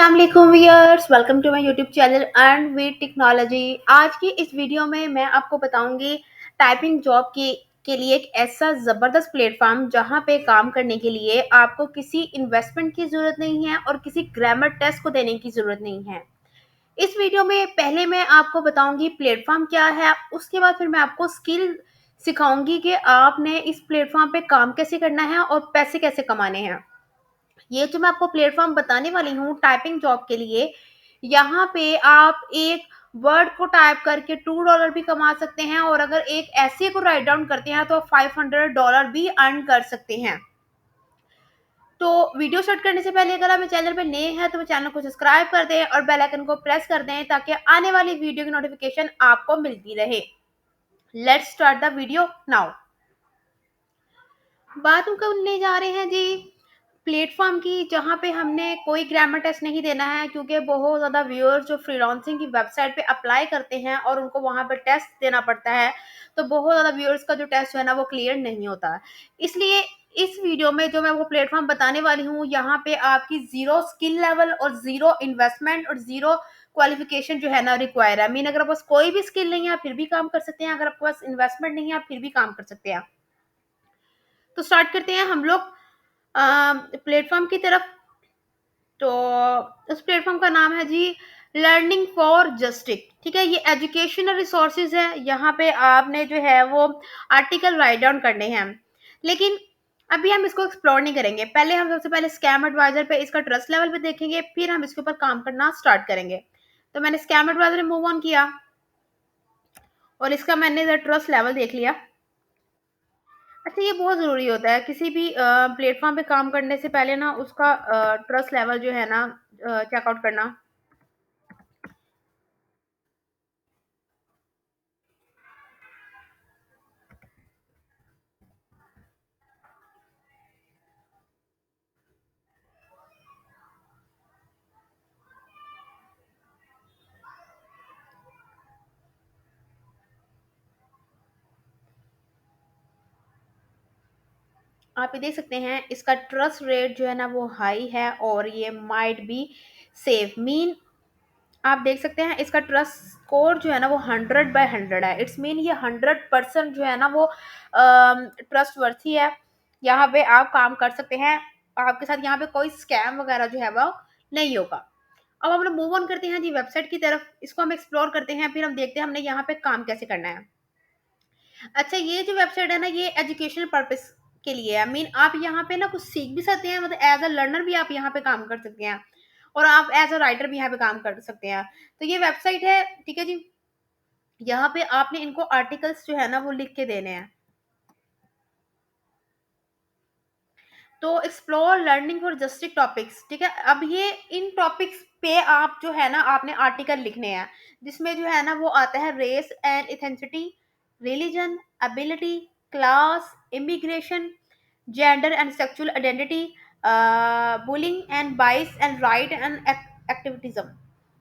अस्सलाम वालेकुम viewers, welcome to my YouTube channel earn with technology. आज की इस वीडियो में मैं आपको बताऊंगी टाइपिंग जॉब के लिए एक ऐसा ज़बरदस्त प्लेटफॉर्म जहां पे काम करने के लिए आपको किसी इन्वेस्टमेंट की ज़रूरत नहीं है और किसी ग्रामर टेस्ट को देने की ज़रूरत नहीं है। इस वीडियो में पहले मैं आपको बताऊंगी प्लेटफॉर्म क्या है, उसके बाद फिर मैं आपको स्किल सिखाऊंगी कि आपने इस प्लेटफॉर्म पे काम कैसे करना है और पैसे कैसे कमाने हैं। ये जो मैं आपको प्लेटफॉर्म बताने वाली हूँ टाइपिंग जॉब के लिए, यहाँ पे आप एक वर्ड को टाइप करके $2 भी कमा सकते हैं और अगर एक ऐसे को राइट डाउन करते हैं तो $500 भी अर्न कर सकते हैं। तो वीडियो स्टार्ट करने से पहले अगर आप मेरे चैनल पे नए हैं तो मेरे चैनल को सब्सक्राइब कर दें और बेल आइकन को प्रेस कर दें ताकि आने वाली वीडियो की नोटिफिकेशन आपको मिलती रहे। Let's start the video now. बात हम करने जा रहे हैं जी प्लेटफॉर्म की, जहाँ पे हमने कोई ग्रामर टेस्ट नहीं देना है क्योंकि बहुत ज़्यादा व्यूअर्स जो फ्रीलांसिंग की वेबसाइट पे अप्लाई करते हैं और उनको वहाँ पे टेस्ट देना पड़ता है, तो बहुत ज़्यादा व्यूअर्स का जो टेस्ट है ना वो क्लियर नहीं होता है। इसलिए इस वीडियो में जो मैं वो प्लेटफॉर्म बताने वाली हूँ, यहाँ पे आपकी ज़ीरो स्किल लेवल और ज़ीरो इन्वेस्टमेंट और ज़ीरो क्वालिफिकेशन जो है ना रिक्वायर है। मीन अगर आपके पास कोई भी स्किल नहीं है आप फिर भी काम कर सकते हैं, अगर आपके पास इन्वेस्टमेंट नहीं है आप फिर भी काम कर सकते हैं। तो स्टार्ट करते हैं हम लोग प्लेटफॉर्म की तरफ। तो उस प्लेटफॉर्म का नाम है जी लर्निंग फॉर जस्टिक। ठीक है, ये एजुकेशनल रिसोर्सेज है। यहाँ पे आपने जो है वो आर्टिकल राइट डाउन करने हैं, लेकिन अभी हम इसको एक्सप्लोर नहीं करेंगे। पहले हम सबसे पहले स्कैम एडवाइजर पे इसका ट्रस्ट लेवल पे देखेंगे, फिर हम इसके ऊपर काम करना स्टार्ट करेंगे। तो मैंने स्कैम एडवाइजर में मूव ऑन किया और इसका मैंने ट्रस्ट लेवल देख लिया। अच्छा, ये बहुत ज़रूरी होता है किसी भी प्लेटफॉर्म पे काम करने से पहले ना उसका ट्रस्ट लेवल जो है ना चेकआउट करना। आप ये देख सकते हैं इसका ट्रस्ट रेट जो है ना वो हाई है और ये माइट बी सेफ। मीन आप देख सकते हैं इसका ट्रस्ट स्कोर जो है ना वो 100/100 है। इट्स मीन ये 100% जो है ना वो ट्रस्ट वर्थी है। यहाँ पे आप काम कर सकते हैं, आपके साथ यहाँ पे कोई स्कैम वगैरह जो है वो नहीं होगा। अब हम लोग मूव ऑन करते हैं जी वेबसाइट की तरफ। इसको हम एक्सप्लोर करते हैं, फिर हम देखते हैं हमने यहाँ पे काम कैसे करना है। अच्छा, ये जो वेबसाइट है ना ये एजुकेशनल पर्पस के लिए है। मीन आप यहाँ पे ना कुछ सीख भी सकते हैं, मतलब एज अ लर्नर भी आप यहाँ पे काम कर सकते हैं और आप एज अ राइटर भी यहाँ पे काम कर सकते हैं। तो ये वेबसाइट है, ठीक है जी। यहाँ पे आपने इनको आर्टिकल्स जो है ना वो लिख के देने हैं। तो एक्सप्लोर लर्निंग फॉर जस्टिक टॉपिक्स, ठीक है। अब ये इन टॉपिक्स पे आप जो है ना आपने आर्टिकल लिखने हैं, जिसमें जो है ना वो आता है race and ethnicity, religion, ability, class, immigration, gender and sexual identity, bullying and bias and right and activism.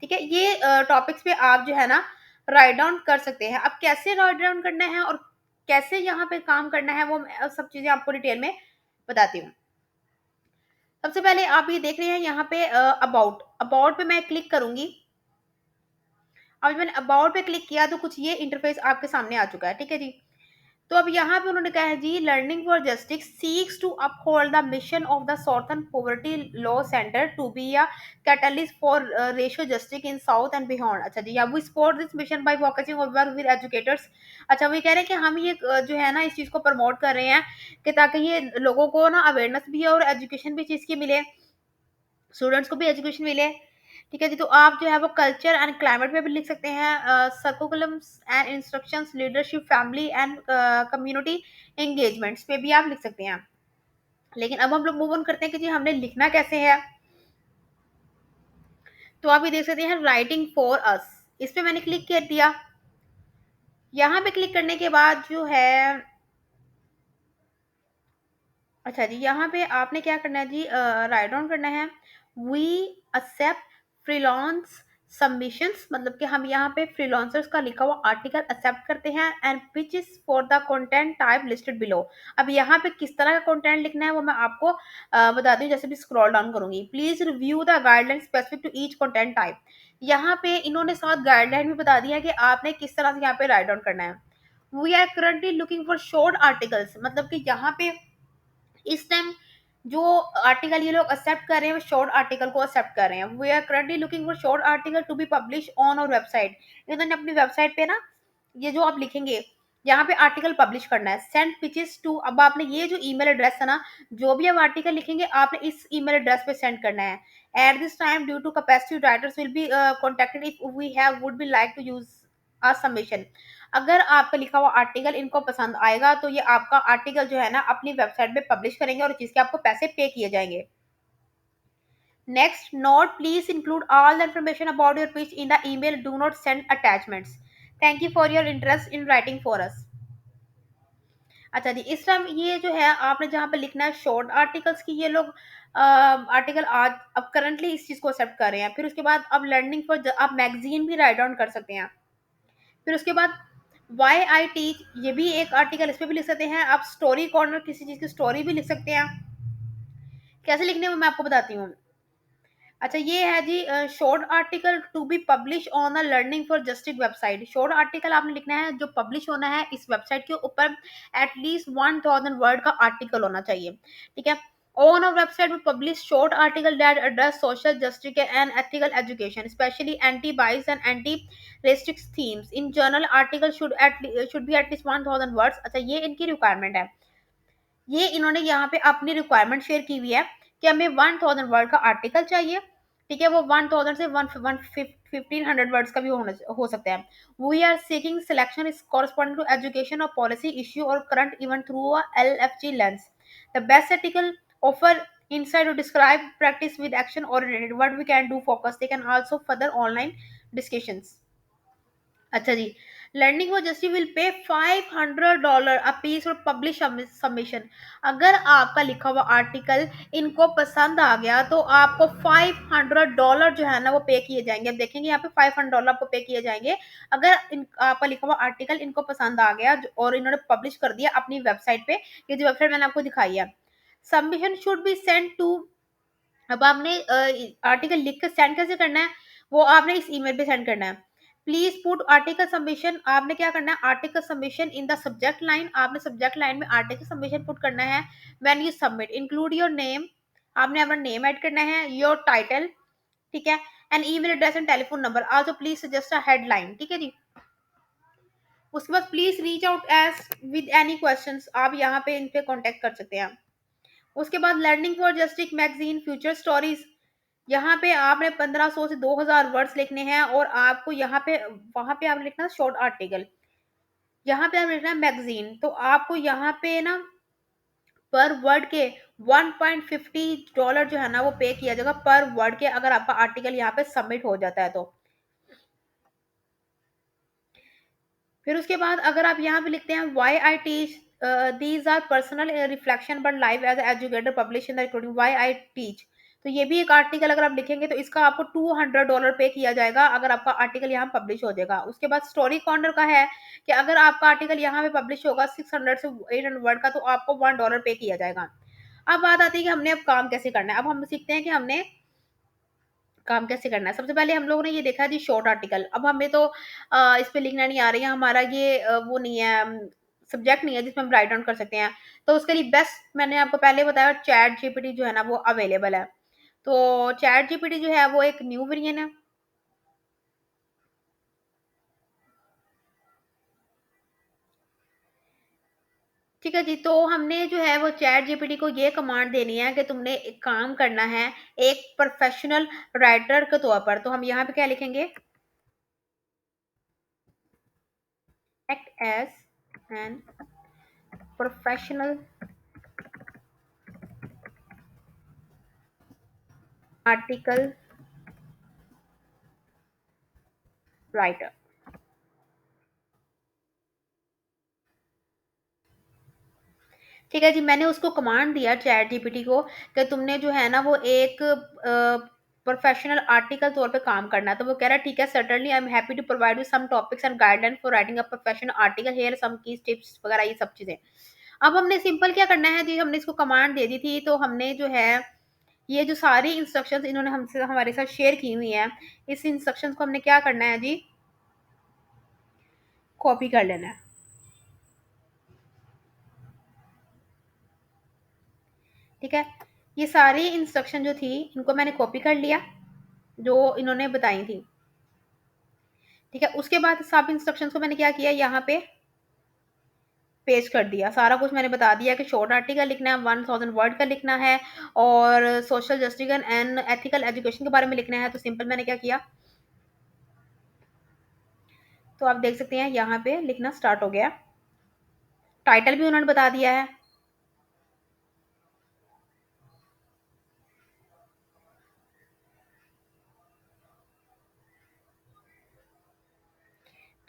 ठीक है, ये टॉपिक्स पे आप जो है ना राइट डाउन कर सकते हैं। अब कैसे राइट डाउन करना है और कैसे यहाँ पे काम करना है वो मैं सब चीजें आपको डिटेल में बताती हूँ। सबसे पहले आप ये देख रहे हैं यहाँ पे अबाउट अबाउट पे मैं क्लिक करूंगी। अब मैंने अबाउट पे क्लिक किया तो कुछ ये इंटरफेस आपके सामने आ चुका है, ठीक है जी। तो अब यहाँ पे उन्होंने कहा है जी learning for justice seeks to uphold the mission of the southern poverty law centre to be a catalyst for racial justice in south and beyond. अच्छा जी, अब we support this mission by focusing on work with educators. अच्छा, वो ये कह रहे हैं कि हम ये जो है ना इस चीज़ को प्रमोट कर रहे हैं कि ताकि ये लोगों को ना अवेयरनेस भी है और एजुकेशन भी चीज़ की मिले, स्टूडेंट्स को भी एजुकेशन मिले। ठीक है जी, तो आप जो है वो कल्चर एंड क्लाइमेट पे भी लिख सकते हैं, curriculums and instructions, leadership, family and community engagements पे भी आप लिख सकते हैं। लेकिन अब हम लोग मूव ऑन करते हैं कि जी हमने लिखना कैसे है। तो आप ये देख सकते हैं राइटिंग फॉर अस, इस पे मैंने क्लिक कर दिया। यहाँ पे क्लिक करने के बाद जो है, अच्छा जी, यहाँ पे आपने क्या करना है जी राइट डाउन करना है। वी एक्सेप्ट फ्रीलांस सबमिशंस मतलब कि हम यहाँ पे फ्रीलांसर्स का लिखा हुआ आर्टिकल एक्सेप्ट करते हैं and which is for the content type listed below. अब यहाँ पे किस तरह का कंटेंट लिखना है वो मैं आपको बताती हूँ, जैसे भी स्क्रॉल डाउन करूंगी। Please review the guideline specific to each content type. यहाँ पे इन्होंने साथ गाइडलाइन भी बता दिया है कि आपने किस तरह से यहाँ पे राइट डाउन करना है। We are currently looking for short articles, मतलब कि यहाँ पे इस टाइम जो आर्टिकल ये लोग एक्सेप्ट कर रहे हैं वो शॉर्ट आर्टिकल को एक्सेप्ट कर रहे हैं। We are currently looking for short article to be publish on our website. इन्होंने अपनी वेबसाइट पे ना ये जो आप लिखेंगे यहाँ पे आर्टिकल पब्लिश करना है। सेंड पिचेस टू, अब आपने ये जो ईमेल एड्रेस है ना, जो भी आप आर्टिकल लिखेंगे आपने इस ईमेल एड्रेस पे सेंड करना है। At this time due to capacity writers will be contacted if we have would be like to use a submission. अगर आपका लिखा हुआ आर्टिकल इनको पसंद आएगा तो ये आपका आर्टिकल जो है ना अपनी वेबसाइट पे पब्लिश करेंगे और जिसके आपको पैसे पे किए जाएंगे। Next note, please include all the information about your pitch in the email, do not send attachments. Thank you for your interest in writing for us. अच्छा जी, इस टाइम ये जो है आपने जहाँ पे लिखना है शॉर्ट आर्टिकल्स की, ये लोग आर्टिकल आज अब करंटली इस चीज को एक्सेप्ट कर रहे हैं। फिर उसके बाद अब लर्निंग फॉर आप मैगजीन भी राइट डाउन कर सकते हैं। फिर उसके बाद वाई आई टीच, ये भी एक आर्टिकल, इस पे भी लिख सकते हैं आप। स्टोरी कॉर्नर, किसी चीज की स्टोरी भी लिख सकते हैं। कैसे लिखने में मैं आपको बताती हूँ। अच्छा ये है जी short article to be publish on the learning for justice website. Short article आपने लिखना है जो पब्लिश होना है इस वेबसाइट के ऊपर, एटलीस्ट 1000 वर्ड का आर्टिकल होना चाहिए, ठीक है। ऑन अवर वेबसाइट में publish short article that address social justice and ethical education, specially anti bias and anti racist themes in journal article should be at least 1000 words. अच्छा ये इनकी रिक्वायरमेंट है, ये इन्होंने यहाँ पे अपनी रिक्वायरमेंट शेयर की हुई है कि हमें 1000 वर्ड का आर्टिकल चाहिए, ठीक है। वो 1000 से 1500 वर्ड्स का भी हो सकता है। We are seeking selection is corresponding to education और पॉलिसी इश्यू और current event through a LFG lens. The best article offer insight to describe practice with action oriented what we can do focus, they can also further online discussions। अच्छा जी, learning for justice will pay $500 a piece और publish submission. अगर आपका लिखा हुआ article इनको पसंद आ गया तो आपको $500 जो है ना वो पे किए जाएंगे। अब देखेंगे यहाँ पे $500 आपको पे किए जाएंगे अगर आपका लिखा हुआ आर्टिकल इनको पसंद आ गया और इन्होंने पब्लिश कर दिया अपनी वेबसाइट पे, ये जो वेबसाइट मैंने आपको दिखाई है। Submission should be send to, अब आपने आर्टिकल लिख कर सेंड कैसे करना है, वो आपने इस ईमेल पे सेंड करना है। प्लीज पुट आर्टिकल सबमिशन, आपने क्या करना है article submission in the subject line, आपने सब्जेक्ट लाइन में आर्टिकल सबमिशन पुट करना है। When you submit include your name, आपने अपना नेम ऐड करना है, योर टाइटल, ठीक है, and email address and telephone number. Also please suggest a headline, ठीक है जी। उसके बाद please reach out as with any questions, आप यहाँ पे इन पे कांटेक्ट कर सकते हैं। उसके बाद learning for justice magazine future stories, यहाँ पे आपने 1500 से 2000 वर्ड्स लिखने हैं और आपको यहाँ पे वहां पे आपने लिखना है शॉर्ट आर्टिकल, यहाँ पे आपने लिखना है मैगजीन, तो आपको यहाँ पे ना पर वर्ड के $1.50 जो है ना वो पे किया जाएगा पर वर्ड के, अगर आपका आर्टिकल यहाँ पे सबमिट हो जाता है तो। फिर उसके बाद अगर आप यहाँ पे लिखते हैं why I teach, these are personal reflection but live as educator publish in the recording why I teach, तो ये भी एक आर्टिकल अगर आप लिखेंगे तो इसका आपको $200 पे किया जाएगा अगर आपका आर्टिकल यहाँ पब्लिश हो जाएगा। उसके बाद स्टोरी कॉर्नर का है कि अगर आपका आर्टिकल यहाँ पे पब्लिश होगा 600 से 800 वर्ड का तो आपको $1 पे किया जाएगा। अब बात आती है कि हमने अब काम कैसे करना है। अब हम सीखते हैं कि हमने काम कैसे करना है। सबसे पहले हम लोगों ने ये देखा जी शॉर्ट आर्टिकल, अब हमें तो इस पे लिखना नहीं आ रही है, हमारा ये वो नहीं है, सब्जेक्ट नहीं है जिसमें हम राइट डाउन कर सकते हैं। तो उसके लिए बेस्ट मैंने आपको पहले बताया चैट जीपीटी जो है ना वो अवेलेबल है। तो चैट जीपीटी जो है वो एक न्यू वेरिएंट है, ठीक है जी। तो हमने जो है वो चैट जीपीटी को ये कमांड देनी है कि तुमने एक काम करना है एक प्रोफेशनल राइटर के तौर पर। तो हम यहाँ पे क्या लिखेंगे, act as an professional article writer. ठीक है जी, मैंने उसको कमांड दिया चैट जीपीटी को कि तुमने जो है ना वो एक प्रोफेशनल आर्टिकल तौर पे काम करना है। तो वो कह रहा है ठीक है, certainly I am happy to provide you some topics and guideline for writing a professional article, here some key tips वगैरह ये सब चीजें। अब हमने सिंपल क्या करना है जी, हमने इसको कमांड दे दी थी, तो हमने जो है ये जो सारी इंस्ट्रक्शंस इन्होंने हमसे हमारे साथ शेयर की हुई हैं, इस इंस्ट्रक्शंस को हमने क्या करना है जी, कॉपी कर लेना है। ठीक है, ये सारी इंस्ट्रक्शन जो थी इनको मैंने कॉपी कर लिया, जो इन्होंने बताई थी। ठीक है, उसके बाद सब इंस्ट्रक्शंस को मैंने क्या किया, यहाँ पे पेस्ट कर दिया। सारा कुछ मैंने बता दिया कि शॉर्ट आर्टिकल लिखना है, 1000 वर्ड का लिखना है, और social justice and ethical education के बारे में लिखना है। तो सिंपल मैंने क्या किया, तो आप देख सकते हैं यहाँ पे लिखना स्टार्ट हो गया। टाइटल भी उन्होंने बता दिया है।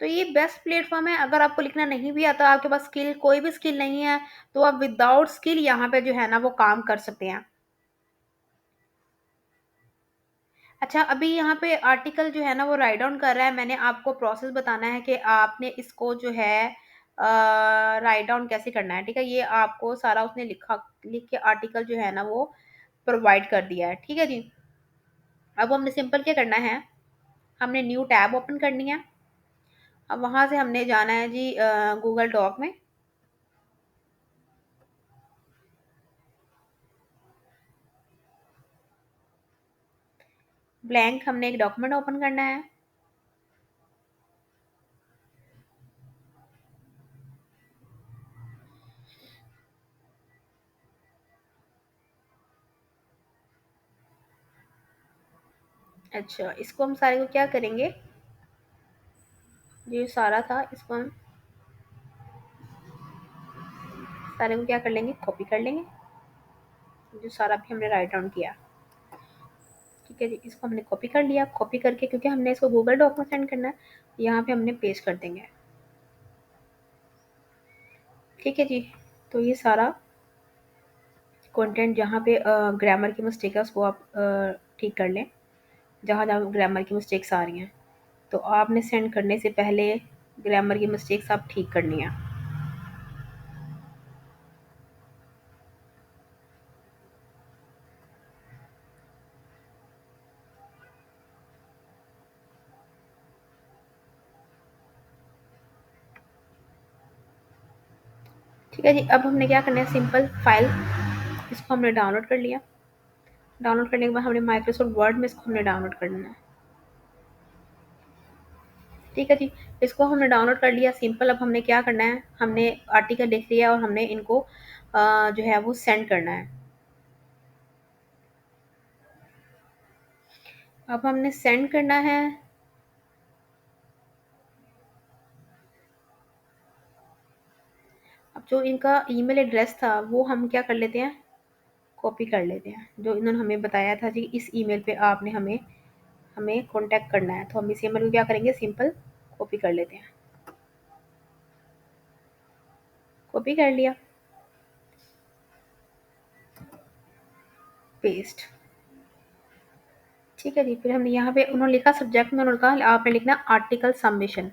तो ये बेस्ट प्लेटफॉर्म है। अगर आपको लिखना नहीं भी आता, आपके पास स्किल कोई भी स्किल नहीं है, तो आप विदाउट स्किल यहाँ पे जो है ना वो काम कर सकते हैं। अच्छा, अभी यहाँ पे आर्टिकल जो है ना वो राइट डाउन कर रहा है। मैंने आपको प्रोसेस बताना है कि आपने इसको जो है राइट डाउन कैसे करना है। ठीक है, ये आपको सारा उसने लिख के आर्टिकल जो है ना वो प्रोवाइड कर दिया है। ठीक है जी, अब हमने सिंपल क्या करना है, हमने न्यू टैब ओपन करनी है। अब वहां से हमने जाना है जी गूगल डॉक में। ब्लैंक हमने एक डॉक्यूमेंट ओपन करना है। अच्छा, इसको हम सारे को क्या करेंगे, जो सारा था इसको हम सारे को क्या कर लेंगे, कॉपी कर लेंगे, जो सारा भी हमने राइट डाउन किया। ठीक है जी, इसको हमने कॉपी कर लिया। कॉपी करके क्योंकि हमने इसको गूगल डॉक में सेंड करना है, यहाँ पे हमने पेस्ट कर देंगे। ठीक है जी, तो ये सारा कंटेंट जहाँ पे ग्रामर की मिस्टेक है उसको आप ठीक कर लें, जहाँ जहाँ ग्रामर की मिस्टेक्स आ रही हैं। तो आपने सेंड करने से पहले ग्रामर की मिस्टेक्स आप ठीक करनी है। ठीक है जी, अब हमने क्या करना है, सिंपल फाइल इसको हमने डाउनलोड कर लिया। डाउनलोड करने के बाद हमने माइक्रोसॉफ्ट वर्ड में इसको हमने डाउनलोड करना है। ठीक है जी, इसको हमने डाउनलोड कर लिया। सिंपल अब हमने क्या करना है, हमने आर्टिकल लिख लिया और हमने इनको जो है वो सेंड करना है। अब हमने सेंड करना है। अब जो इनका ईमेल एड्रेस था वो हम क्या कर लेते हैं, कॉपी कर लेते हैं, जो इन्होंने हमें बताया था जी इस ईमेल पे आपने हमें हमें कांटेक्ट करना है। तो हम इस ईमेल को क्या करेंगे, सिंपल कॉपी कर लेते हैं। कॉपी कर लिया, पेस्ट। ठीक है जी, फिर हमने यहाँ पे उन्होंने लिखा सब्जेक्ट में, उन्होंने कहा आपने लिखना आर्टिकल सबमिशन।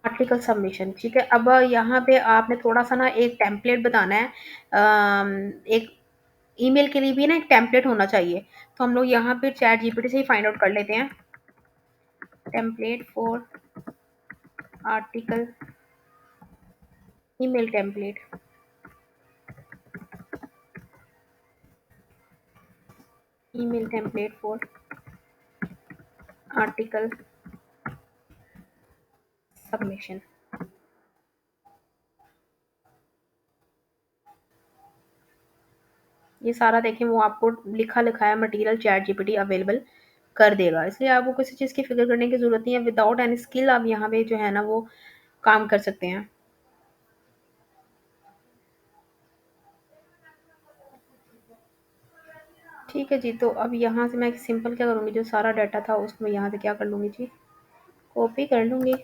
आर्टिकल सबमिशन, ठीक है। अब यहाँ पे आपने थोड़ा सा ना एक टेम्पलेट बताना है। एक ईमेल के लिए भी ना एक टेम्पलेट होना चाहिए। तो हम लोग यहाँ पे चैट जीपीटी से ही फाइंड आउट कर लेते हैं, template for article, email template, email template for article submission. ये सारा देखें वो आपको लिखा लिखाया मटेरियल चैट जीपीटी अवेलेबल कर देगा, इसलिए आपको किसी चीज़ की फिक्र करने की ज़रूरत नहीं है। विदाउट एनी स्किल आप यहाँ पे जो है ना वो काम कर सकते हैं। ठीक है जी, तो अब यहाँ से मैं सिंपल क्या करूँगी, जो सारा डाटा था उसको मैं यहाँ से क्या कर लूँगी जी, कॉपी कर लूँगी।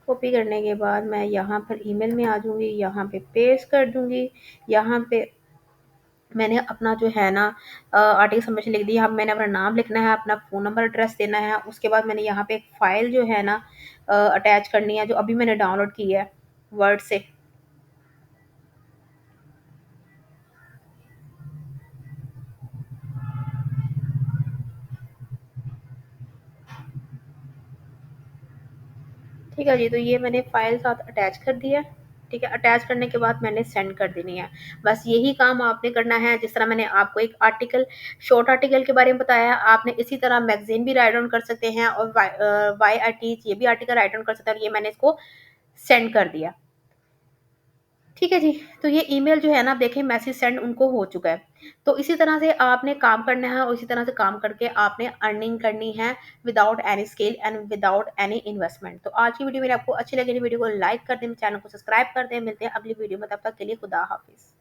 कॉपी करने के बाद मैं यहाँ पर ईमेल में आ जाऊँगी, यहाँ पे पेस्ट कर दूँगी। यहाँ पे मैंने अपना जो है ना आर्टिकल सबमिशन लिख दिया। अब मैंने अपना नाम लिखना है, अपना फ़ोन नंबर एड्रेस देना है। उसके बाद मैंने यहाँ पे एक फ़ाइल जो है ना अटैच करनी है, जो अभी मैंने डाउनलोड की है वर्ड से। ठीक है जी, तो ये मैंने फ़ाइल साथ अटैच कर दिया है। ठीक है, अटैच करने के बाद मैंने सेंड कर देनी है। बस यही काम आपने करना है। जिस तरह मैंने आपको एक आर्टिकल, शॉर्ट आर्टिकल के बारे में बताया, आपने इसी तरह मैगज़ीन भी राइट डाउन कर सकते हैं, और व्हाई आई टीच ये भी आर्टिकल राइट डाउन कर सकते हैं, और ये मैंने इसको सेंड कर दिया। ठीक है जी, तो ये ईमेल जो है ना, देखें मैसेज सेंड उनको हो चुका है। तो इसी तरह से आपने काम करना है, और इसी तरह से काम करके आपने अर्निंग करनी है without any skill and without any investment. तो आज की वीडियो मेरी आपको अच्छी लगी, वीडियो को लाइक कर दें, चैनल को सब्सक्राइब कर दें। मिलते हैं अगली वीडियो में, तब तक के लिए खुदा हाफिज़।